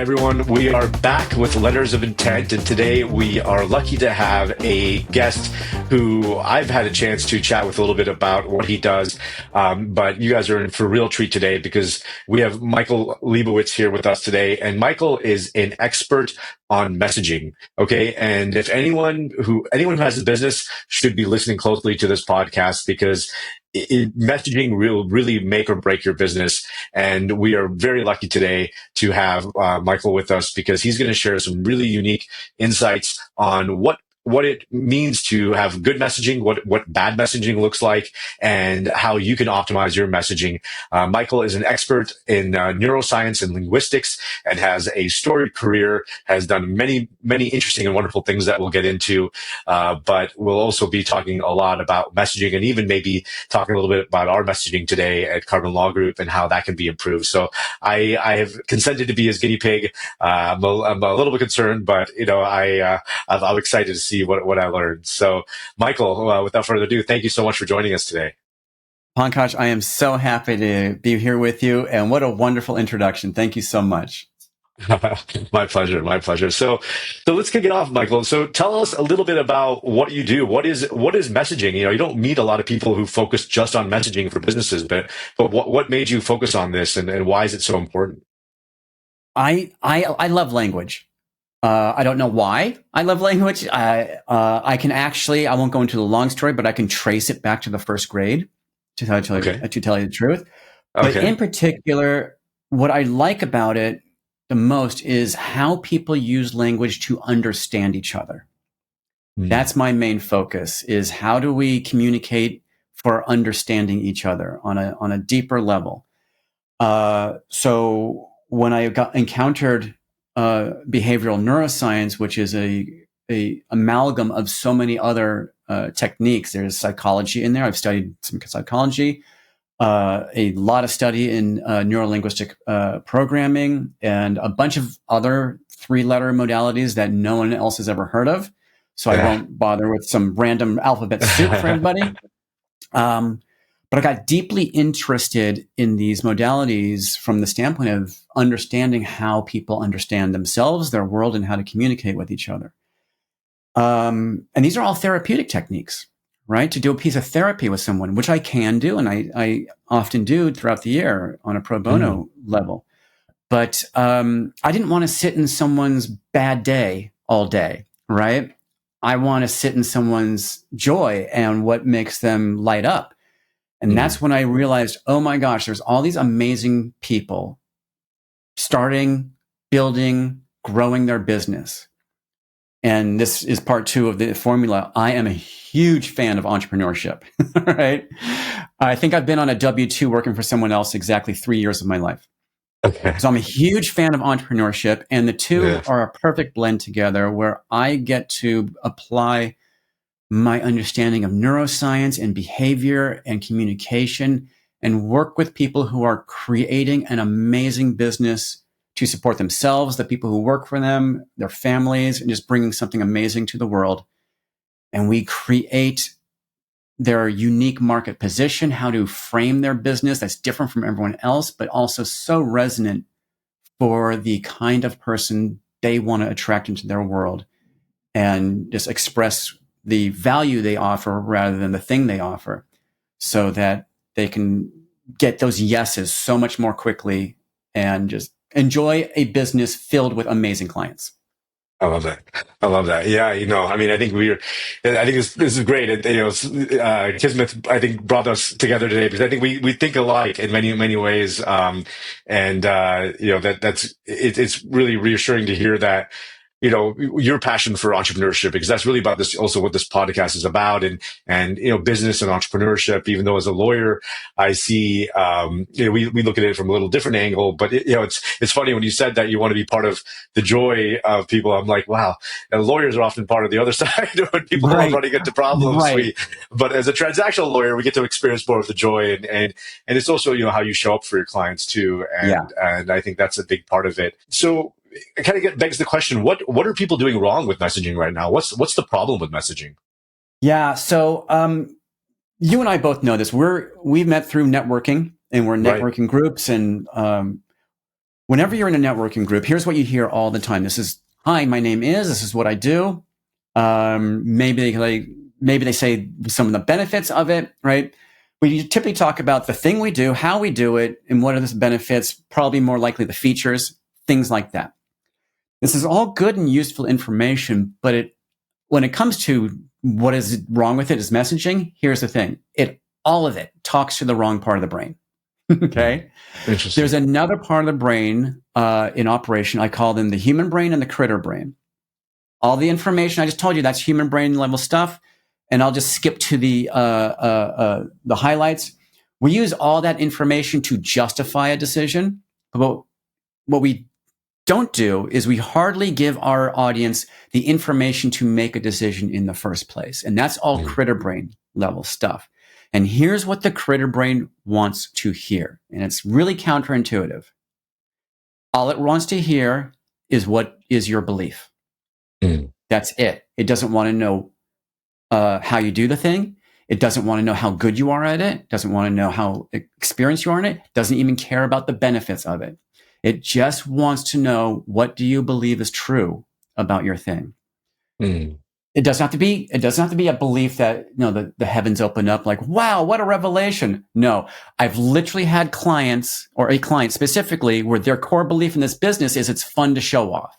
everyone. We are back with Letters of Intent, and today we are lucky to have a guest who I've had a chance to chat with a little bit about what he does. But you guys are in for a real treat today because we have Michael Liebowitz here with us today, and Michael is an expert on messaging. Okay, and if anyone who has a business should be listening closely to this podcast because messaging will really make or break your business. And we are very lucky today to have Michael with us because he's going to share some really unique insights on what it means to have good messaging, what bad messaging looks like, and how you can optimize your messaging. Michael is an expert in neuroscience and linguistics and has a storied career, has done many, many interesting and wonderful things that we'll get into. But we'll also be talking a lot about messaging and even maybe talking a little bit about our messaging today at Carbon Law Group and how that can be improved. So I have consented to be his guinea pig. I'm a little bit concerned, but I'm excited to see what I learned. So, Michael, without further ado, thank you so much for joining us today. Pankaj, I am so happy to be here with you, and what a wonderful introduction. Thank you so much. My pleasure. My pleasure. So let's kick it off, Michael. So tell us a little bit about what you do. What is messaging? You don't meet a lot of people who focus just on messaging for businesses, but what made you focus on this and why is it so important? I love language. I don't know why I love language. I can actually, I won't go into the long story, but I can trace it back to the first grade to tell you the truth. But in particular, what I like about it the most is how people use language to understand each other. That's my main focus, is how do we communicate for understanding each other on a deeper level. So when I encountered behavioral neuroscience, which is a amalgam of so many other techniques. There's psychology in there. I've studied some psychology, a lot of study in neurolinguistic programming, and a bunch of other 3-letter modalities that no one else has ever heard of. So I won't bother with some random alphabet soup for everybody. But I got deeply interested in these modalities from the standpoint of understanding how people understand themselves, their world, and how to communicate with each other. And these are all therapeutic techniques, right? To do a piece of therapy with someone, which I can do, and I often do throughout the year on a pro bono level. But I didn't want to sit in someone's bad day all day, right? I want to sit in someone's joy and what makes them light up. And that's when I realized, oh my gosh, there's all these amazing people starting, building, growing their business. And this is part 2 of the formula. I am a huge fan of entrepreneurship, right? I think I've been on a W-2 working for someone else exactly 3 years of my life. Okay. So I'm a huge fan of entrepreneurship, and the two are a perfect blend together where I get to apply my understanding of neuroscience and behavior and communication and work with people who are creating an amazing business to support themselves, the people who work for them, their families, and just bringing something amazing to the world. And we create their unique market position, how to frame their business that's different from everyone else, but also so resonant for the kind of person they want to attract into their world and just express the value they offer rather than the thing they offer, so that they can get those yeses so much more quickly and just enjoy a business filled with amazing clients. I love that. I love that. Yeah, I think this is great. Kismet, I think, brought us together today because I think we think alike in many, many ways. It's really reassuring to hear that, your passion for entrepreneurship, because that's really about this, also what this podcast is about, and business and entrepreneurship. Even though as a lawyer, I see, we look at it from a little different angle, but it's funny when you said that you want to be part of the joy of people. I'm like, wow, lawyers are often part of the other side when people are running into problems. But as a transactional lawyer, we get to experience more of the joy, and it's also, how you show up for your clients too. And I think that's a big part of it. So, it kind of begs the question: what are people doing wrong with messaging right now? What's the problem with messaging? Yeah, so you and I both know this. We've met through networking, and we're networking groups, and Whenever you're in a networking group, here's what you hear all the time. This is, hi, my name is, this is what I do. Maybe they say some of the benefits of it, right? We typically talk about the thing we do, how we do it, and what are the benefits, probably more likely the features, things like that. This is all good and useful information, but when it comes to what is wrong with it is messaging, here's the thing. All of it talks to the wrong part of the brain. Okay. Interesting. There's another part of the brain in operation. I call them the human brain and the critter brain. All the information I just told you, that's human brain level stuff. And I'll just skip to the highlights. We use all that information to justify a decision. But what we don't do is we hardly give our audience the information to make a decision in the first place. And that's all critter brain level stuff. And here's what the critter brain wants to hear. And it's really counterintuitive. All it wants to hear is what is your belief. That's it. It doesn't want to know how you do the thing. It doesn't want to know how good you are at it. It doesn't want to know how experienced you are in it. It doesn't even care about the benefits of it. It just wants to know, what do you believe is true about your thing? It doesn't have to be a belief that, the heavens open up like, wow, what a revelation. No, I've literally had clients, or a client specifically, where their core belief in this business is it's fun to show off.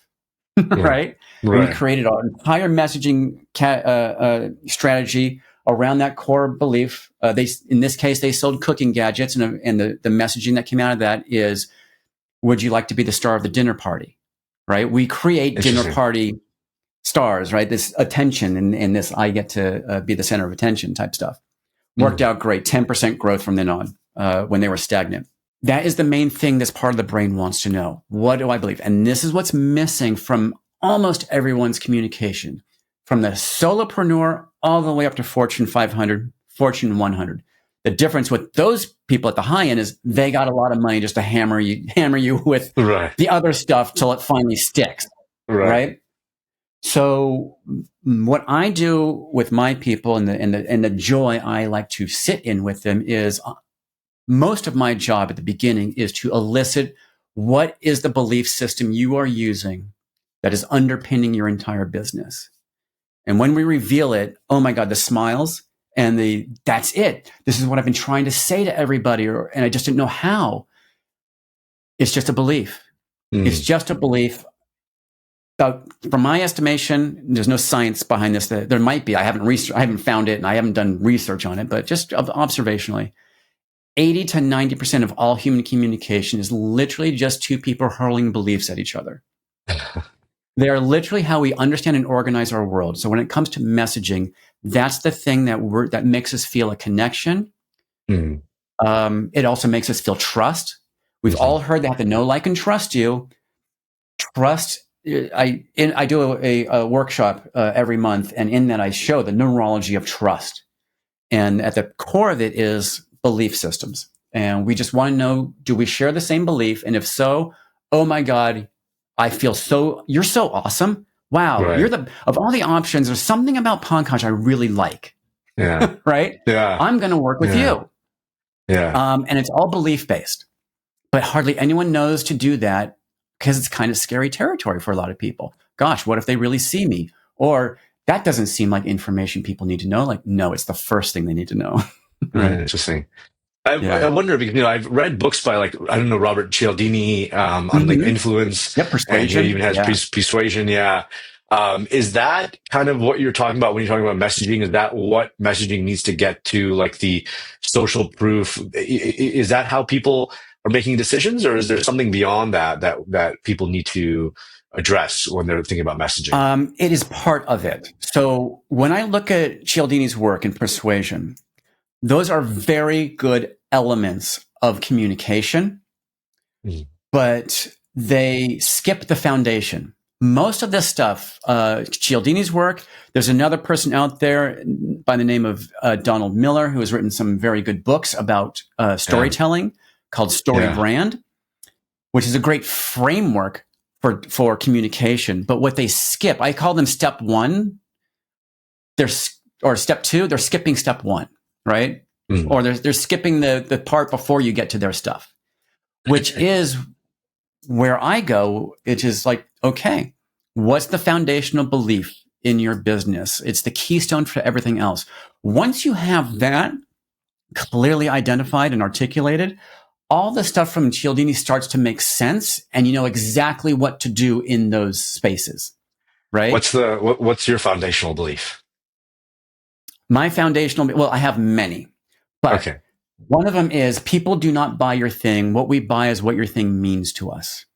Right? We created our entire messaging strategy around that core belief. In this case, they sold cooking gadgets, and the messaging that came out of that is, would you like to be the star of the dinner party? Right? We create dinner party stars, right? This attention and this, I get to be the center of attention type stuff. Worked out great. 10% growth from then on when they were stagnant. That is the main thing this part of the brain wants to know. What do I believe? And this is what's missing from almost everyone's communication, from the solopreneur all the way up to Fortune 500, Fortune 100. The difference with those people at the high end is they got a lot of money just to hammer you with the other stuff till it finally sticks. Right? So what I do with my people and the joy I like to sit in with them is, most of my job at the beginning is to elicit what is the belief system you are using that is underpinning your entire business. And when we reveal it, oh my God, the smiles and that's it. This is what I've been trying to say to everybody, and I just didn't know how. It's just a belief. It's just a belief. From my estimation, there's no science behind this. There might be. I haven't found it, and I haven't done research on it, but just observationally, 80 to 90% of all human communication is literally just two people hurling beliefs at each other. They are literally how we understand and organize our world. So when it comes to messaging, that's the thing that makes us feel a connection. It also makes us feel trust. We've all heard they have to know, like, and trust you. Trust. I do a workshop every month, and in that I show the neurology of trust. And at the core of it is belief systems. And we just want to know, do we share the same belief? And if so, oh my God, you're so awesome. Wow. Of all the options, there's something about Pankaj I really like. Yeah. Right? Yeah. I'm going to work with you. Yeah. And it's all belief based, but hardly anyone knows to do that because it's kind of scary territory for a lot of people. Gosh, what if they really see me? Or that doesn't seem like information people need to know. Like, no, it's the first thing they need to know. Right. Interesting. I wonder, because I've read books by, like, I don't know, Robert Cialdini on like influence. Persuasion. And he even has persuasion. Yeah. Is that kind of what you're talking about when you're talking about messaging? Is that what messaging needs to get to, like the social proof? Is that how people are making decisions, or is there something beyond that people need to address when they're thinking about messaging? It is part of it. So when I look at Cialdini's work in persuasion, those are very good elements of communication, but they skip the foundation. Most of this stuff, Cialdini's work, there's another person out there by the name of Donald Miller, who has written some very good books about storytelling called Story Brand, which is a great framework for communication. But what they skip, I call them step one, or step two, they're skipping step one. Right? Or they're skipping the part before you get to their stuff, which is where I go, it is like, okay, what's the foundational belief in your business? It's the keystone for everything else. Once you have that clearly identified and articulated, all the stuff from Cialdini starts to make sense, and you know exactly what to do in those spaces, right? What's your foundational belief? My foundational, well, I have many, but Okay. one of them is people do not buy your thing. What we buy is what your thing means to us.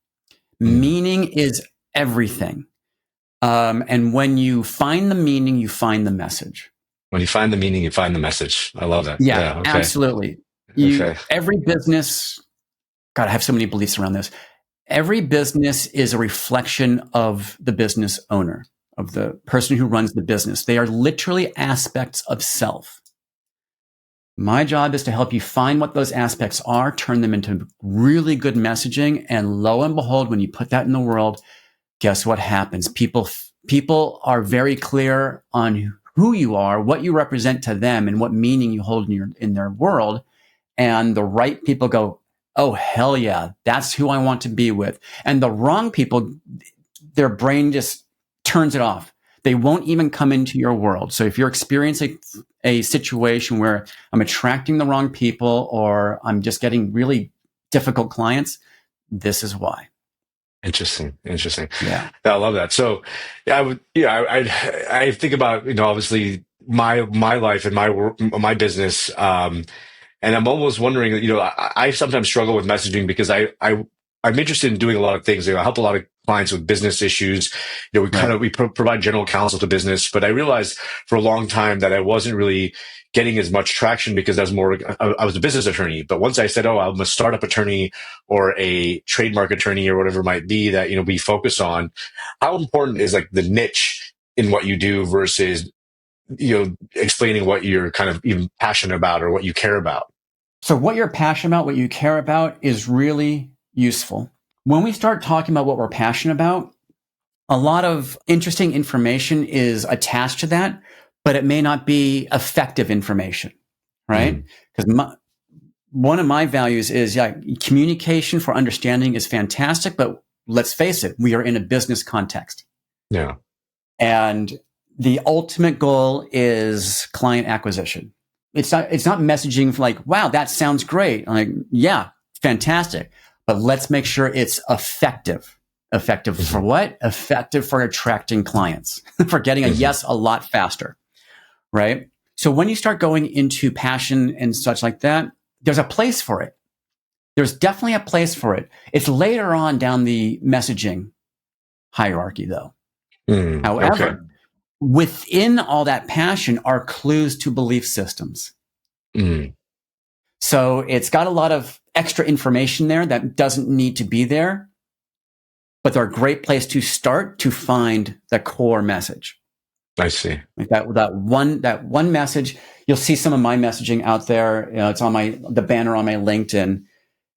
Mm. Meaning is everything. And when you find the meaning, you find the message. When you find the meaning, you find the message. I love that. Yeah, Yeah. Okay. absolutely. Okay. Every business, God, I have so many beliefs around this. Every business is a reflection of the business owner, of the person who runs the business. They are literally aspects of self. My job is to help you find what those aspects are, turn them into really good messaging. And lo and behold, when you put that in the world, guess what happens? People are very clear on who you are, what you represent to them, and what meaning you hold in their world. And the right people go, oh, hell yeah, that's who I want to be with. And the wrong people, their brain just turns it off. They won't even come into your world. So if you're experiencing a situation where I'm attracting the wrong people or I'm just getting really difficult clients, this is why. Interesting. Yeah. I love that. So, yeah, I think about, obviously my life and my business. And I'm almost wondering, I sometimes struggle with messaging because I'm interested in doing a lot of things. I help a lot of clients with business issues. Right. We provide general counsel to business, but I realized for a long time that I wasn't really getting as much traction because I was a business attorney. But once I said, oh, I'm a startup attorney or a trademark attorney or whatever it might be that, we focus on, how important is like the niche in what you do versus, explaining what you're kind of even passionate about or what you care about? So what you're passionate about, what you care about is really useful. When we start talking about what we're passionate about, a lot of interesting information is attached to that, but it may not be effective information, right? Mm. Because one of my values is, yeah, communication for understanding is fantastic, but let's face it, we are in a business context. Yeah. And the ultimate goal is client acquisition. It's not messaging like, wow, that sounds great. I'm like, yeah, fantastic. But let's make sure it's effective. Effective Mm-hmm. for what? Effective for attracting clients, for getting a yes a lot faster. Right. So when you start going into passion and such like that, there's a place for it. There's definitely a place for it. It's later on down the messaging hierarchy, though. Okay. However, within all that passion are clues to belief systems. Mm. So it's got a lot of extra information there that doesn't need to be there, but they're a great place to start to find the core message. I see. Like that one message. You'll see some of my messaging out there. It's on the banner on my LinkedIn.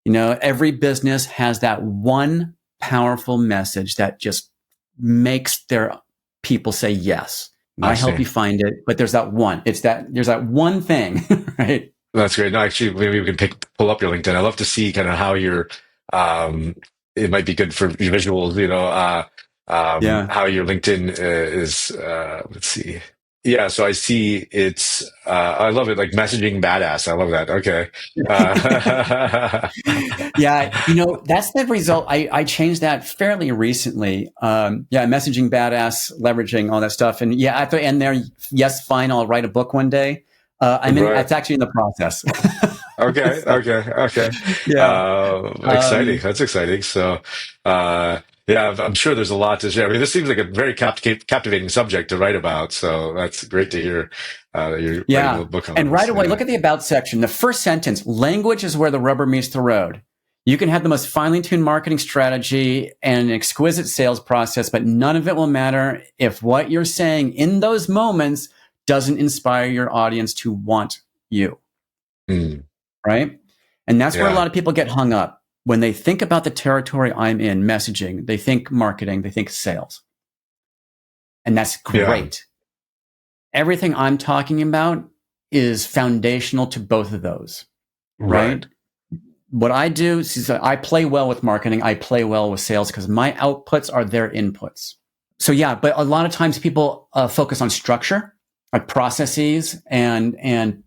Every business has that one powerful message that just makes their people say yes. I help you find it, but there's that one. There's that one thing, right? That's great. No, actually, maybe we can pull up your LinkedIn. I'd love to see kind of how it might be good for your visuals, Yeah. how your LinkedIn is, let's see. Yeah, so I see I love it, like messaging badass. I love that. Okay. Yeah, that's the result. I changed that fairly recently. Yeah, messaging badass, leveraging all that stuff. And yeah, at the end there, yes, fine, I'll write a book one day. Right. It's actually in the process. Okay. So, Okay. yeah. Exciting. That's exciting. So, yeah, I'm sure there's a lot to share. I mean, this seems like a very captivating subject to write about. So that's great to hear that you're writing a book on And this. right away, look at the about section. The first sentence, language is where the rubber meets the road. You can have the most finely tuned marketing strategy and an exquisite sales process, but none of it will matter if what you're saying in those moments doesn't inspire your audience to want you. Mm. Right? And that's where a lot of people get hung up. When they think about the territory I'm in, messaging, they think marketing, they think sales. And that's great. Yeah. Everything I'm talking about is foundational to both of those. Right? what I do is I play well with marketing. I play well with sales because my outputs are their inputs. So yeah, but a lot of times people focus on structure, like processes and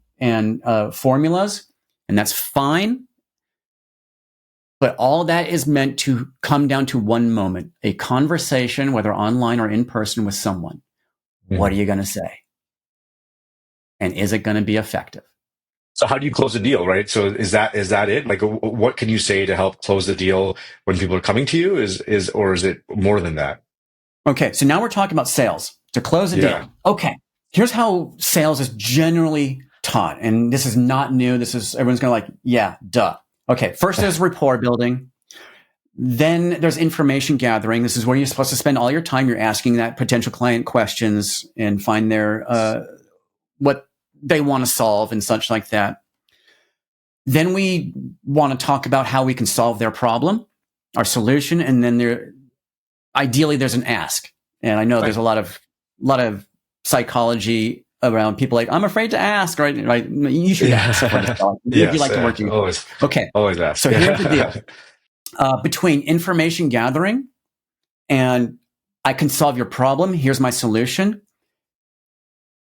formulas, and that's fine. But all that is meant to come down to one moment, a conversation, whether online or in person with someone. What are you going to say? And is it going to be effective? So how do you close a deal, right? So is that it? Like, what can you say to help close the deal when people are coming to you? Or is it more than that? Okay, so now we're talking about sales to close a deal. Okay, here's how sales is generally taught, and this is not new. Everyone's going to yeah, duh. Okay, first there's rapport building. Then there's information gathering. This is where you're supposed to spend all your time. You're asking that potential client questions and find their what they want to solve and such like that. Then we want to talk about how we can solve their problem, our solution, and then ideally there's an ask. And I know there's a lot of psychology around people like, I'm afraid to ask, right? You should ask. If you like to work, always ask. So here's the deal. Between information gathering and I can solve your problem, here's my solution,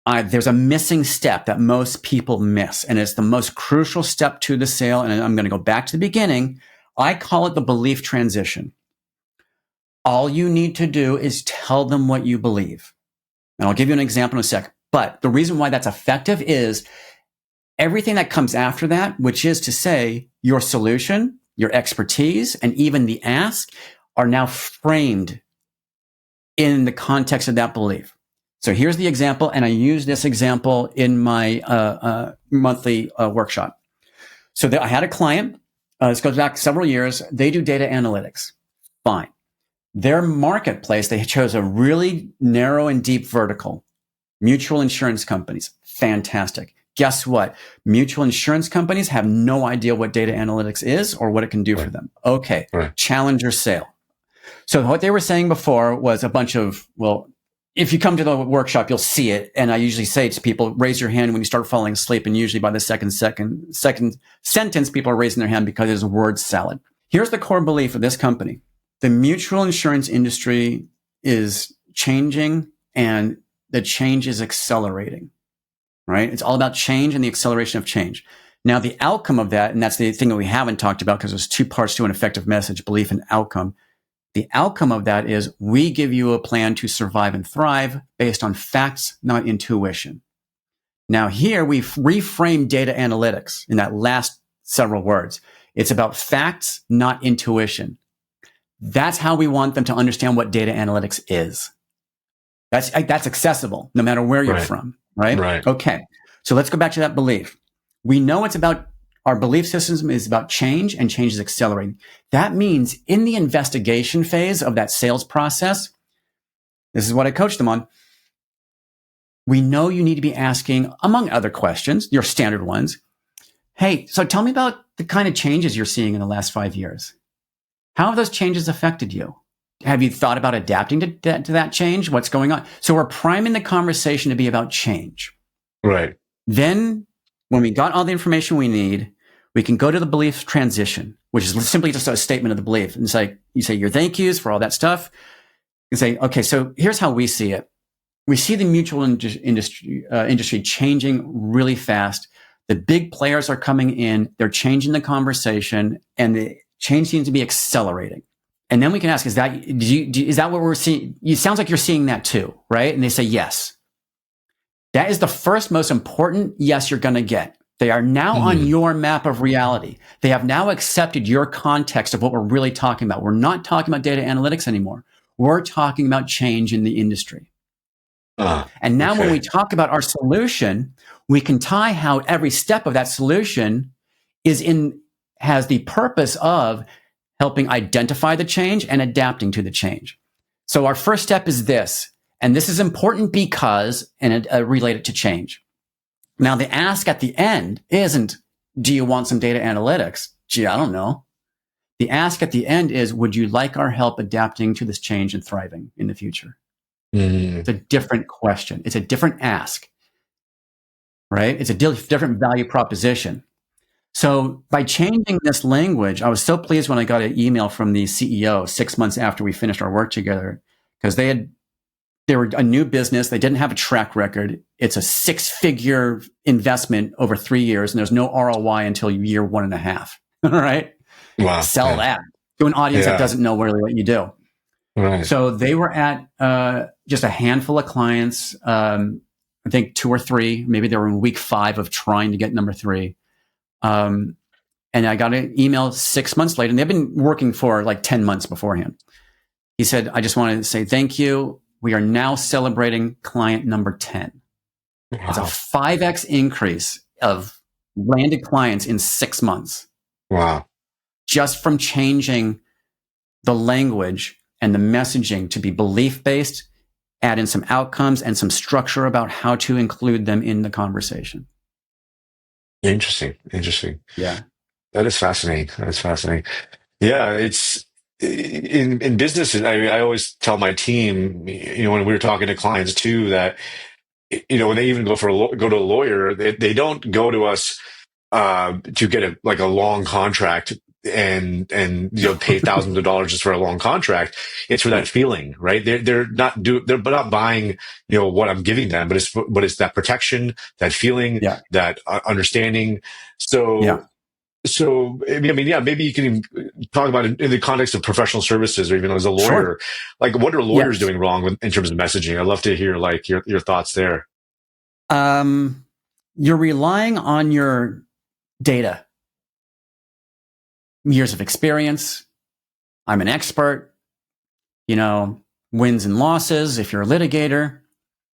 there's a missing step that most people miss, and it's the most crucial step to the sale. And I'm going to go back to the beginning. I call it the belief transition. All you need to do is tell them what you believe. And I'll give you an example in a sec. But the reason why that's effective is everything that comes after that, which is to say your solution, your expertise, and even the ask are now framed in the context of that belief. So here's the example, and I use this example in my monthly workshop. So I had a client, this goes back several years, they do data analytics. Fine. Their marketplace, they chose a really narrow and deep vertical. Mutual insurance companies. Fantastic. Guess what? Mutual insurance companies have no idea what data analytics is or what it can do for them. Okay. Challenger sale. So what they were saying before was a bunch of, if you come to the workshop, you'll see it. And I usually say to people, raise your hand when you start falling asleep. And usually by the second sentence, people are raising their hand because it's word salad. Here's the core belief of this company. The mutual insurance industry is changing and the change is accelerating, right? It's all about change and the acceleration of change. Now, the outcome of that, and that's the thing that we haven't talked about because there's two parts to an effective message, belief and outcome. The outcome of that is we give you a plan to survive and thrive based on facts, not intuition. Now here we've reframed data analytics in that last several words. It's about facts, not intuition. That's how we want them to understand what data analytics is. That's accessible no matter where you're from, right? Okay. So let's go back to that belief. We know it's about our belief system is about change, and change is accelerating. That means in the investigation phase of that sales process, this is what I coach them on. We know you need to be asking, among other questions, your standard ones. Hey, so tell me about the kind of changes you're seeing in the last 5 years. How have those changes affected you? Have you thought about adapting to that change? What's going on? So we're priming the conversation to be about change. Right. Then when we got all the information we need, we can go to the belief transition, which is simply just a statement of the belief. And it's like, you say your thank yous for all that stuff. You say, okay, so here's how we see it. We see the mutual industry changing really fast. The big players are coming in. They're changing the conversation, and the change seems to be accelerating. And then we can ask, is that what we're seeing? It sounds like you're seeing that too, right? And they say, yes. That is the first most important yes you're going to get. They are now on your map of reality. They have now accepted your context of what we're really talking about. We're not talking about data analytics anymore. We're talking about change in the industry. And now when we talk about our solution, we can tie how every step of that solution has the purpose of helping identify the change and adapting to the change. So our first step is this, and this is important because, and related to change. Now, the ask at the end isn't, do you want some data analytics? Gee, I don't know. The ask at the end is, would you like our help adapting to this change and thriving in the future? It's a different question. It's a different ask, right? It's a different value proposition. So by changing this language, I was so pleased when I got an email from the CEO 6 months after we finished our work together, because they were a new business. They didn't have a track record. It's a 6-figure investment over 3 years, and there's no ROI until year 1.5. All right. Wow. Sell that to an audience that doesn't know really what you do. Right. So they were at just a handful of clients. I think 2 or 3. Maybe they were in week 5 of trying to get number 3. And I got an email 6 months later, and they've been working for like 10 months beforehand. He said, I just wanted to say thank you. We are now celebrating client number 10. Wow. It's a 5x increase of landed clients in 6 months. Wow. Just from changing the language and the messaging to be belief-based, add in some outcomes and some structure about how to include them in the conversation. Interesting. Yeah. That is fascinating. Yeah, it's in business. I always tell my team, when we were talking to clients too, that when they even go to a lawyer, they don't go to us to get a long contract and pay thousands of dollars just for a long contract. It's for that feeling, right? They're not buying what I'm giving them, but it's that protection, that feeling, that understanding. So, maybe you can talk about it in the context of professional services, or even as a lawyer. Sure. Like, what are lawyers doing wrong in terms of messaging? I'd love to hear your thoughts there. You're relying on your data, years of experience. I'm an expert. Wins and losses. If you're a litigator,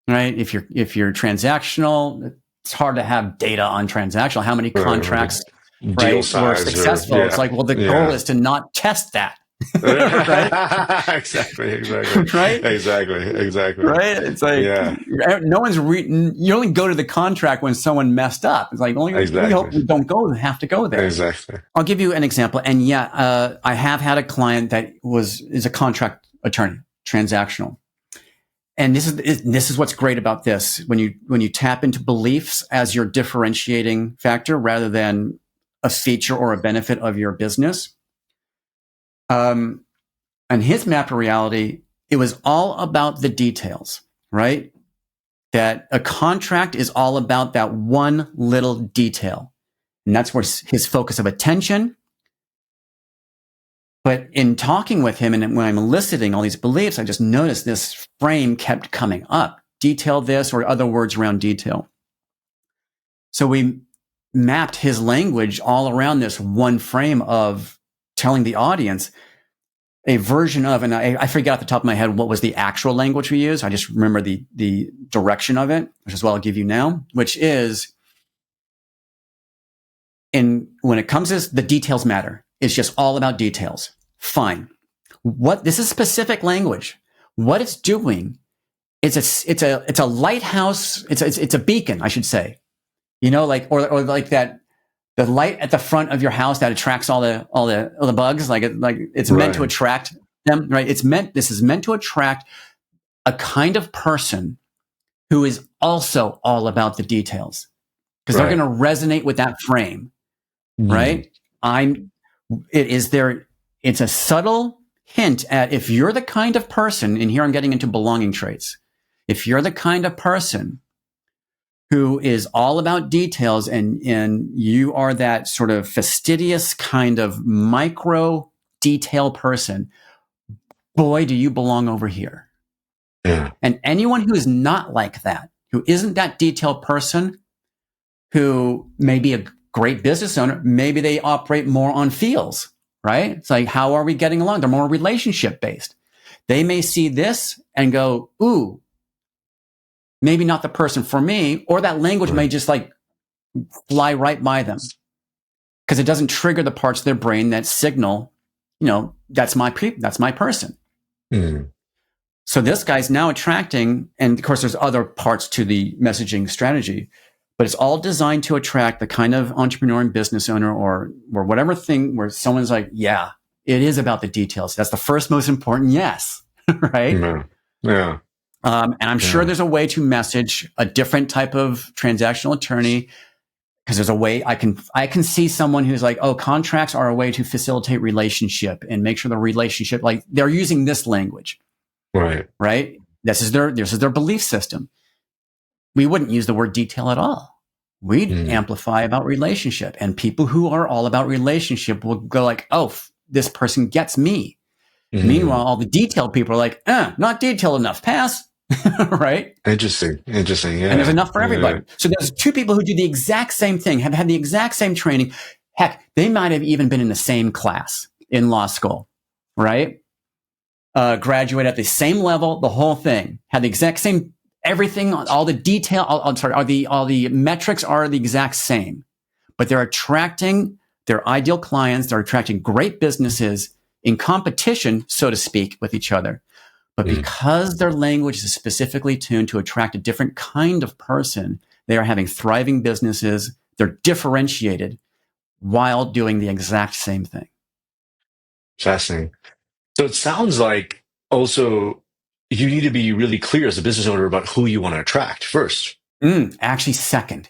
right? If you're transactional, it's hard to have data on transactional. How many contracts? Deal right, size were successful. It's like, well, the goal is to not test that. Right? Exactly. Right? Exactly. Right? It's like, no one's you only go to the contract when someone messed up. It's like, we hope we don't have to go there. Exactly. I'll give you an example. And I have had a client that is a contract attorney, transactional. And this is what's great about this. When you tap into beliefs as your differentiating factor rather than a feature or a benefit of your business. And his map of reality, it was all about the details, right? That a contract is all about that one little detail. And that's where his focus of attention. But in talking with him and when I'm eliciting all these beliefs, I just noticed this frame kept coming up. Detail this, or other words around detail. So we mapped his language all around this one frame of telling the audience a version of, and I forget off the top of my head what was the actual language we used. I just remember the direction of it, which is what I'll give you now, which is, when it comes to the details matter. It's just all about details. Fine. This is specific language. What it's doing, it's a lighthouse. It's a beacon, I should say. Or like that, the light at the front of your house that attracts all the bugs. Like it's meant to attract them, right? This is meant to attract a kind of person who is also all about the details, because they're going to resonate with that frame, right? It's a subtle hint at, if you're the kind of person, and here I'm getting into belonging traits. If you're the kind of person who is all about details, and you are that sort of fastidious kind of micro detail person, boy, do you belong over here. Yeah. And anyone who is not like that, who isn't that detailed person, who may be a great business owner, maybe they operate more on feels, right? It's like, how are we getting along? They're more relationship based. They may see this and go, ooh, maybe not the person for me, or that language may just fly right by them, because it doesn't trigger the parts of their brain that signal, that's my person. Mm. So this guy's now attracting, and of course there's other parts to the messaging strategy, but it's all designed to attract the kind of entrepreneur and business owner or whatever thing where someone's like, yeah, it is about the details. That's the first most important yes, right? Yeah. And I'm sure there's a way to message a different type of transactional attorney because there's a way I can see someone who's like, oh, contracts are a way to facilitate relationship and make sure the relationship, like they're using this language, right? This is their belief system. We wouldn't use the word detail at all. We'd amplify about relationship, and people who are all about relationship will go like, oh, this person gets me. Meanwhile, all the detailed people are like, not detailed enough, pass. Right? Interesting. Yeah. And there's enough for everybody. So there's two people who do the exact same thing, have had the exact same training. Heck, they might have even been in the same class in law school, right? Graduate at the same level, the whole thing, had the exact same everything, all the detail. All the metrics are the exact same, but they're attracting their ideal clients. They're attracting great businesses in competition, so to speak, with each other. But because their language is specifically tuned to attract a different kind of person, they are having thriving businesses. They're differentiated while doing the exact same thing. Fascinating. So it sounds like also you need to be really clear as a business owner about who you want to attract first. Actually, second.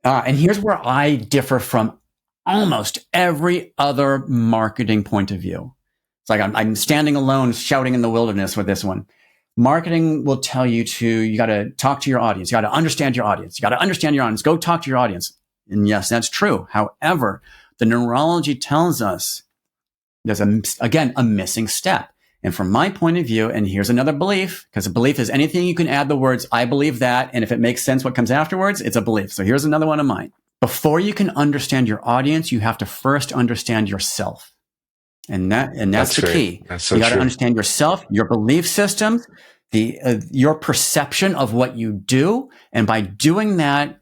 And here's where I differ from almost every other marketing point of view. It's like I'm standing alone, shouting in the wilderness with this one. Marketing will tell you you got to talk to your audience. You got to understand your audience. You got to understand your audience. Go talk to your audience. And yes, that's true. However, the neurology tells us there's a missing step. And from my point of view, and here's another belief, because a belief is anything you can add the words, I believe that. And if it makes sense, what comes afterwards, it's a belief. So here's another one of mine. Before you can understand your audience, you have to first understand yourself. And that's the key. That's so you got to true. understand yourself, your belief systems, your perception of what you do. And by doing that,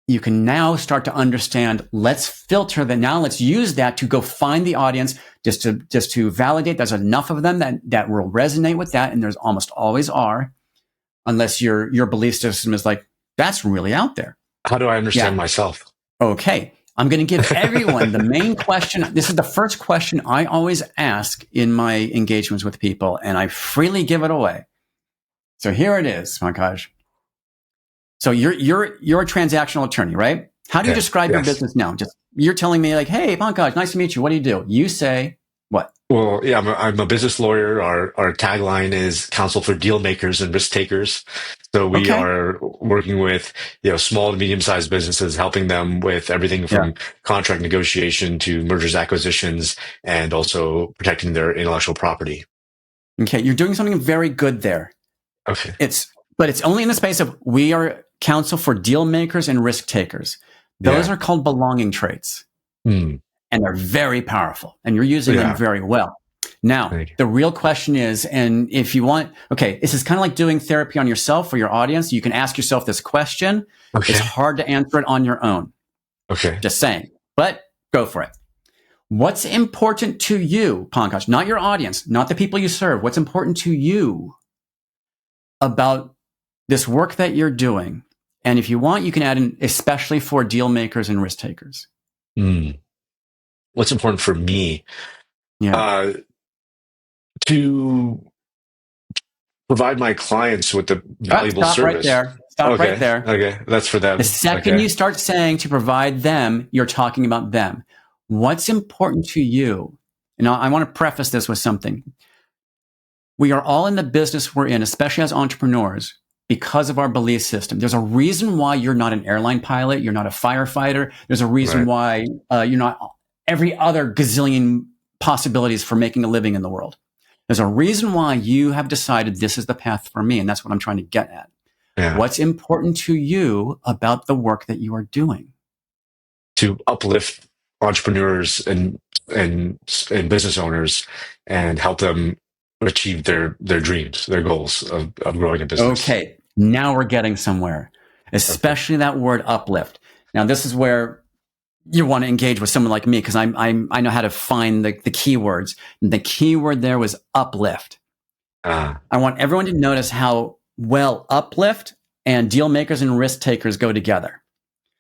you can now start to understand, let's filter that. Now let's use that to go find the audience just to validate there's enough of them that will resonate with that. And there's almost always are, unless your belief system is like, that's really out there. How do I understand myself? Okay. I'm going to give everyone the main question. This is the first question I always ask in my engagements with people, and I freely give it away. So here it is, Pankaj. So you're a transactional attorney, right? How do you describe your business now? Just you're telling me like, hey, Pankaj, nice to meet you. What do you do? You say what? Well, yeah, I'm a business lawyer. Our tagline is counsel for deal makers and risk takers. So we are working with small to medium sized businesses, helping them with everything from contract negotiation to mergers, acquisitions, and also protecting their intellectual property. Okay, you're doing something very good there. Okay, but it's only in the space of we are counsel for deal makers and risk takers. Those are called belonging traits. And they're very powerful, and you're using them very well. Now, the real question is, and if you want, this is kind of like doing therapy on yourself or your audience. You can ask yourself this question. It's hard to answer it on your own. Just saying, but go for it. What's important to you, Pankaj? Not your audience, not the people you serve. What's important to you about this work that you're doing? And if you want, you can add in, especially for deal makers and risk takers. What's important for me? To provide my clients with the valuable service. Stop right there. Okay, that's for them. The second you start saying to provide them, you're talking about them. What's important to you? And I want to preface this with something. We are all in the business we're in, especially as entrepreneurs, because of our belief system. There's a reason why you're not an airline pilot. You're not a firefighter. There's a reason why you're not every other gazillion possibilities for making a living in the world. There's a reason why you have decided this is the path for me. And that's what I'm trying to get at. What's important to you about the work that you are doing? To uplift entrepreneurs and business owners and help them achieve their dreams, their goals of growing a business. Okay, now we're getting somewhere, especially that word uplift. Now, this is where you want to engage with someone like me because I know how to find the keywords. And the keyword there was uplift. I want everyone to notice how well uplift and deal makers and risk takers go together.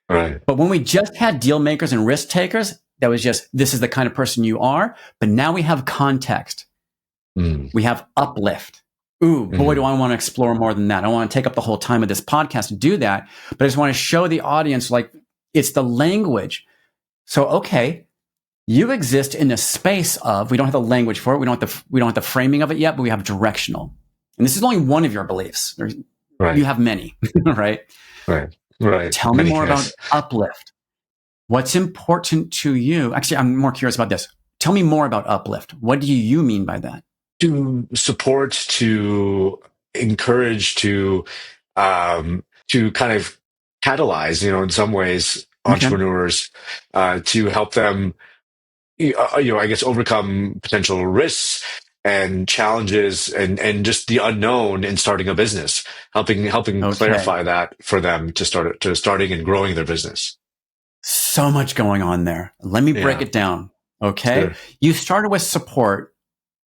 Right. But when we just had deal makers and risk takers, that was just, this is the kind of person you are. But now we have context. We have uplift. Ooh, boy, do I want to explore more than that. I want to take up the whole time of this podcast to do that. But I just want to show the audience, like, It's the language. So, okay, you exist in a space of, we don't have the language for it. We don't have the framing of it yet, but we have directional. And this is only one of your beliefs. Right. You have many, right? Right. Tell me more about uplift. What's important to you? Actually, I'm more curious about this. Tell me more about uplift. What do you mean by that? To support, to encourage, to kind of catalyze, in some ways, Okay. entrepreneurs, to help them, I guess, overcome potential risks and challenges and just the unknown in starting a business, helping clarify that for them to starting and growing their business. So much going on there. Let me break it down. Okay. Sure. You started with support,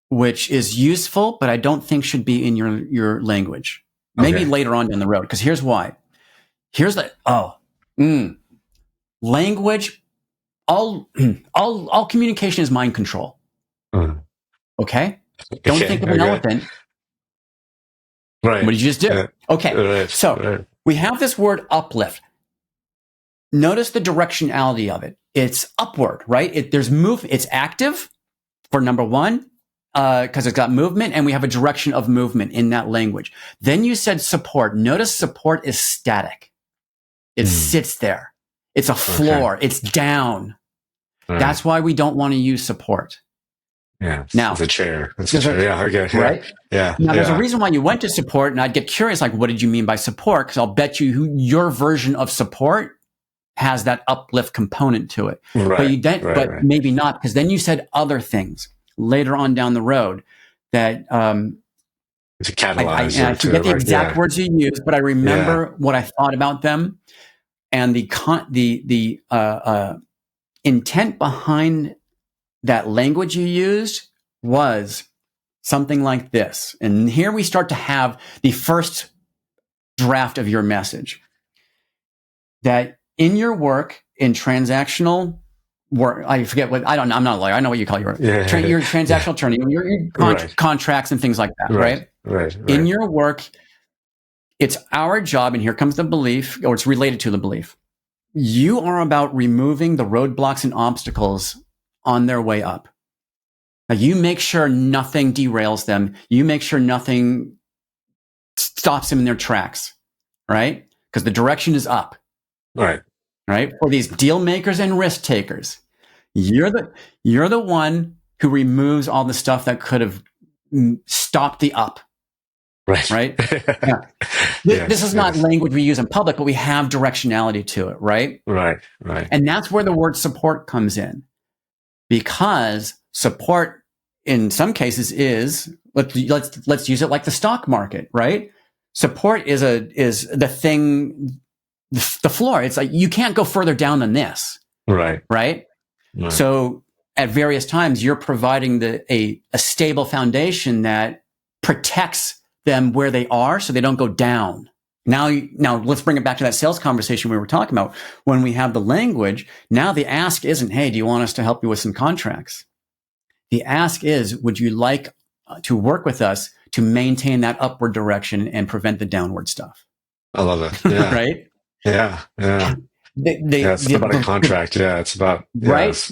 which is useful, but I don't think should be in your language. Maybe later on down the road. Because here's why. Here's the language. All communication is mind control. Okay? Don't think of an elephant. Right. What did you just do? Okay. So we have this word uplift. Notice the directionality of it. It's upward, right? There's movement. It's active for number one, because it's got movement, and we have a direction of movement in that language. Then you said support. Notice support is static. It sits there. It's a floor. It's down. Right. That's why we don't want to use support. Yeah. Now, it's a chair. It's a chair. Yeah. Okay. Yeah. Right? Yeah. Now, there's a reason why you went to support, and I'd get curious, like, what did you mean by support? Because I'll bet you your version of support has that uplift component to it. Right. But maybe not, because then you said other things later on down the road that to catalyze. I forget the exact words you used, but I remember what I thought about them, and the intent behind that language you used was something like this. And here we start to have the first draft of your message, that in your work in transactional work, I forget what, I don't know, I'm not a lawyer. I know what you call your transactional attorney, your contracts and things like that, right? Right. In your work, it's our job, and here comes the belief, or it's related to the belief. You are about removing the roadblocks and obstacles on their way up. Now, you make sure nothing derails them. You make sure nothing stops them in their tracks, right? Because the direction is up. Right. For these deal makers and risk takers, you're the one who removes all the stuff that could have stopped the up. Right. Yeah. This is not language we use in public, but we have directionality to it. Right. And that's where the word support comes in, because support in some cases is, let's use it like the stock market. Right. Support is the thing. The floor. It's like, you can't go further down than this. Right. So at various times, you're providing a stable foundation that protects them where they are, so they don't go down. Now let's bring it back to that sales conversation we were talking about. When we have the language, now the ask isn't, hey, do you want us to help you with some contracts? The ask is, would you like to work with us to maintain that upward direction and prevent the downward stuff? I love it. Yeah. Right? Yeah. It's about a contract. It's about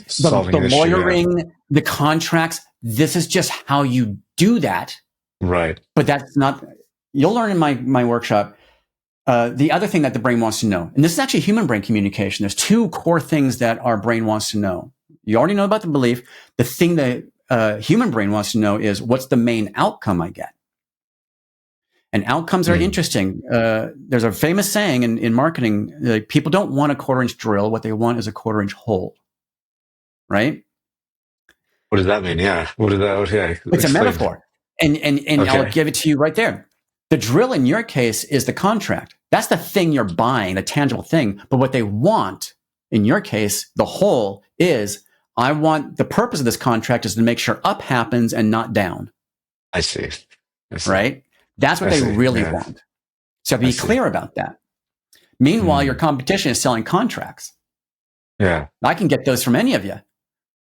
solving the lawyering, the contracts. This is just how you do that. Right. But that's not. You'll learn in my workshop. The other thing that the brain wants to know, and this is actually human brain communication. There's two core things that our brain wants to know. You already know about the belief. The thing that human brain wants to know is, what's the main outcome I get? And outcomes are interesting. There's a famous saying in marketing, people don't want a 1/4-inch drill. What they want is a 1/4-inch hole. Right? What does that mean? Yeah. What does that? Yeah. It's a metaphor. And I'll give it to you right there. The drill in your case is the contract. That's the thing you're buying, the tangible thing. But what they want, in your case, the hole is, the purpose of this contract is to make sure up happens and not down. I see. Right? That's what they really want. So be clear about that. Meanwhile, your competition is selling contracts. Yeah. I can get those from any of you.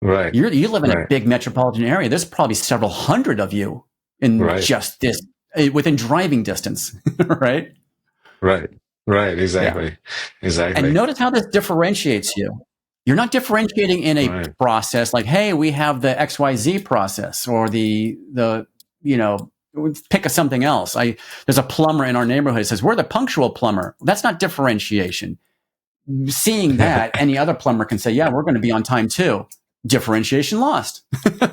Right. You live in a big metropolitan area. There's probably several hundred of you in just this, within driving distance. Right. Right. Yeah. Exactly. And Exactly. notice how this differentiates you. You're not differentiating in a Right. process like, hey, we have the XYZ process or you know, pick something else. There's a plumber in our neighborhood that says, we're the punctual plumber. That's not differentiation. Seeing that, any other plumber can say, yeah, we're going to be on time too. Differentiation lost,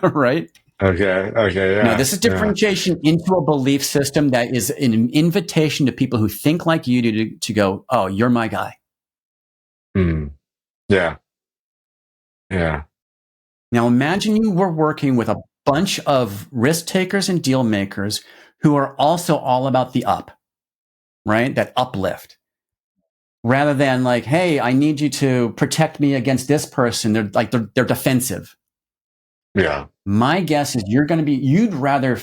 right? Okay. Okay. No, Yeah. this is Yeah. differentiation into a belief system that is an invitation to people who think like you do to go, oh, you're my guy. Mm. Yeah. Yeah. Now imagine you were working with a bunch of risk takers and deal makers who are also all about the up, right? That uplift. Rather than like, hey, I need you to protect me against this person. They're defensive. Yeah. My guess is you'd rather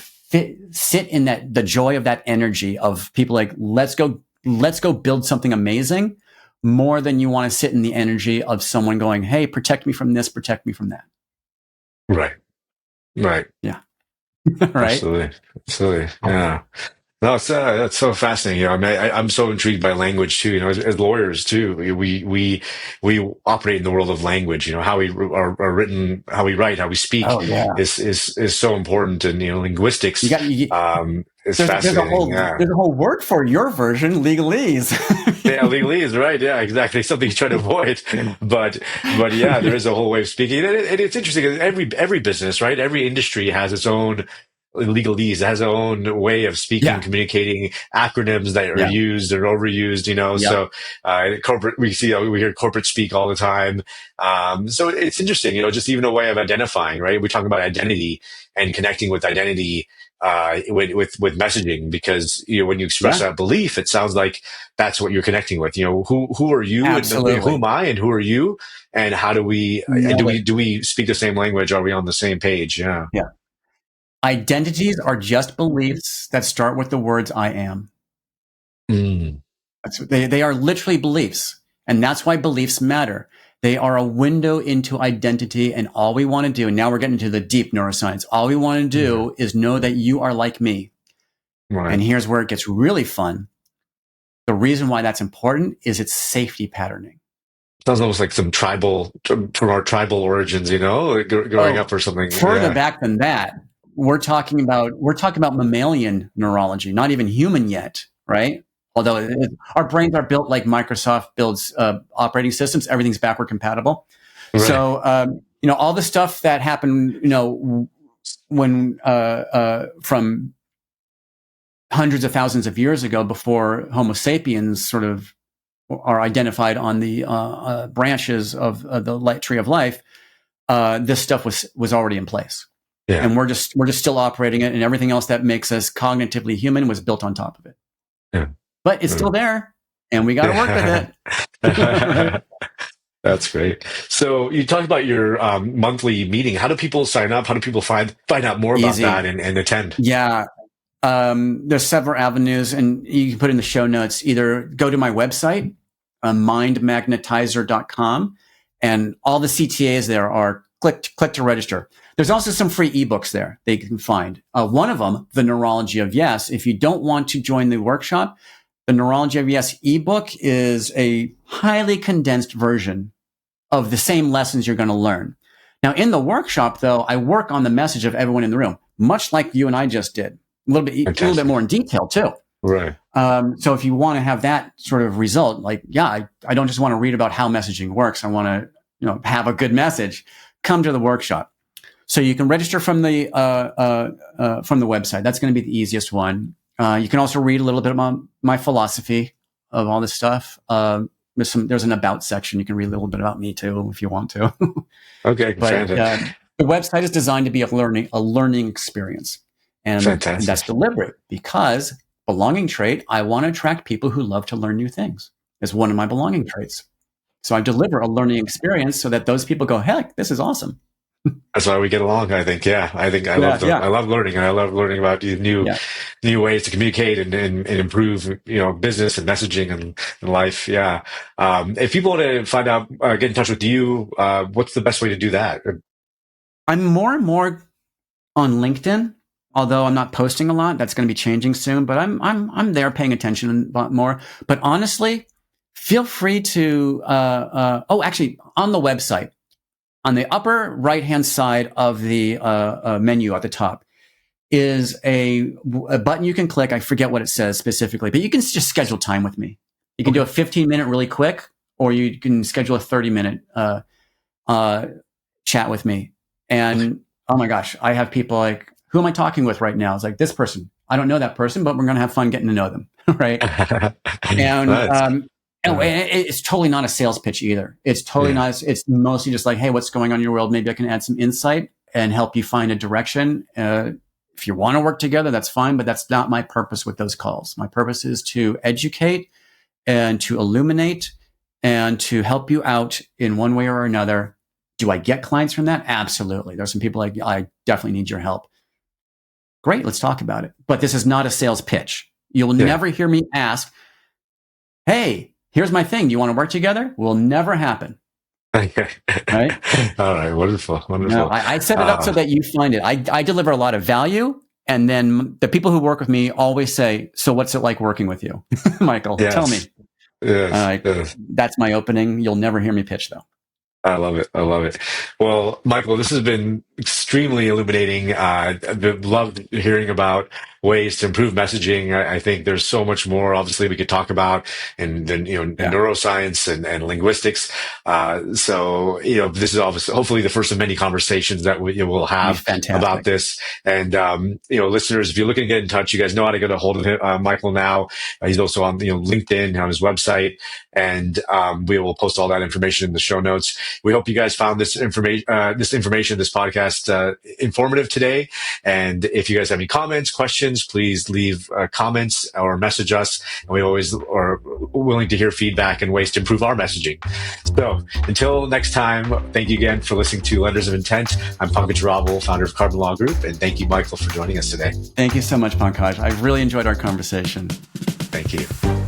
sit in the joy of that energy of people like, let's go build something amazing, more than you want to sit in the energy of someone going, hey, protect me from this, protect me from that. Right. Right. Yeah. Right. Absolutely. Absolutely. Yeah. No, that's so fascinating. You know, I mean, I'm so intrigued by language too. You know, as lawyers too, we operate in the world of language. You know, how we are written, how we write, how we speak Oh yeah. is so important. And you know, linguistics You is there's a fascinating. whole Yeah. there's a whole word for your version, legalese. Yeah, legalese, right? Yeah, exactly. Something you try to avoid, but yeah, there is a whole way of speaking, and it's interesting. 'Cause every business, right? Every industry has its own legalese, has its own way of speaking, Yeah. communicating, acronyms that are Yeah. used or overused. You know, Yep. so corporate, we hear corporate speak all the time. So it's interesting. You know, just even a way of identifying, right? We talk about identity and connecting with identity with messaging, because you know when you express Yeah. that belief, it sounds like that's what you're connecting with. You know, who are you, and who Absolutely. am I, and who are you, and how do we and Nailed it. do we speak the same language? Are we on the same page? Yeah. Yeah. Identities are just beliefs that start with the words I am. Mm. They are literally beliefs. And that's why beliefs matter. They are a window into identity. And all we want to do, and now we're getting into the deep neuroscience, all we want to Yeah. do is know that you are like me. Right. And here's where it gets really fun. The reason why that's important is it's safety patterning. Sounds almost like some tribal, from our tribal origins, you know, like growing up Oh, or something. further Yeah. back than that, we're talking about mammalian neurology, not even human yet, right? Although our brains are built like Microsoft builds operating systems, everything's backward compatible. Right. So all the stuff that happened, when from hundreds of thousands of years ago, before Homo sapiens sort of are identified on the branches of the light tree of life, this stuff was already in place, Yeah. and we're just still operating it, and everything else that makes us cognitively human was built on top of it. Yeah. But it's still there, and we got to work with it. Right? Yeah. That's great. So you talked about your monthly meeting. How do people sign up? How do people find out more about that Easy, and attend? yeah. There's several avenues, and you can put in the show notes. Either go to my website, mindmagnetizer.com, and all the CTAs there are click to register. There's also some free ebooks there they can find. One of them, The Neurology of Yes. If you don't want to join the workshop, the Neurology of Yes ebook is a highly condensed version of the same lessons you're going to learn. Now, in the workshop, though, I work on the message of everyone in the room, much like you and I just did, a little bit Fantastic. more in detail too. Right. So if you want to have that sort of result, like, yeah, I don't just want to read about how messaging works. I want to, have a good message. Come to the workshop. So you can register from the website. That's going to be the easiest one. You can also read a little bit about my philosophy of all this stuff. There's an about section. You can read a little bit about me too if you want to. Okay. But Fantastic. the website is designed to be a learning experience, and that's Fantastic. deliberate because belonging trait. I want to attract people who love to learn new things. Is one of my belonging traits. So I deliver a learning experience so that those people go, heck, this is awesome. That's why we get along, I think. Yeah. I think Yeah, yeah, I love learning, and I love learning about these yeah. new ways to communicate and improve, business and messaging and life. Yeah. If people want to find out, get in touch with you, what's the best way to do that? I'm more and more on LinkedIn. although I'm not posting a lot. That's going to be changing soon, but I'm there paying attention a lot more. But honestly, feel free to, actually on the website, on the upper right-hand side of the menu at the top is a button you can click. I forget what it says specifically, but you can just schedule time with me. You can do a 15-minute really quick, or you can schedule a 30-minute chat with me. And oh my gosh, I have people like, who am I talking with right now? It's like this person. I don't know that person, but we're going to have fun getting to know them. Right. And it's totally not a sales pitch either. It's totally not. It's mostly just like, hey, what's going on in your world? Maybe I can add some insight and help you find a direction. If you want to work together, that's fine, but that's not my purpose with those calls. My purpose is to educate and to illuminate and to help you out in one way or another. Do I get clients from that? Absolutely. There's some people like, I definitely need your help. Great, let's talk about it. But this is not a sales pitch. You'll never hear me ask, hey, here's my thing. Do you want to work together? Will never happen. Okay. Right? All right. Wonderful. No, I set it up so that you find it. I deliver a lot of value. And then the people who work with me always say, so what's it like working with you? Michael, tell me. Yes. That's my opening. You'll never hear me pitch, though. I love it. Well, Michael, this has been extremely illuminating. I've loved hearing about ways to improve messaging. I think there's so much more, obviously, we could talk about, and then, neuroscience and linguistics. So, this is obviously, hopefully the first of many conversations that we'll have about this. And, listeners, if you're looking to get in touch, you guys know how to get a hold of him, Michael now. He's also on, LinkedIn, on his website, and we will post all that information in the show notes. We hope you guys found this information, this podcast informative today. And if you guys have any comments, questions, please leave comments or message us. And we always are willing to hear feedback and ways to improve our messaging. So until next time, thank you again for listening to Lenders of Intent. I'm Pankaj Raval, founder of Carbon Law Group. And thank you, Michael, for joining us today. Thank you so much, Pankaj. I really enjoyed our conversation. Thank you.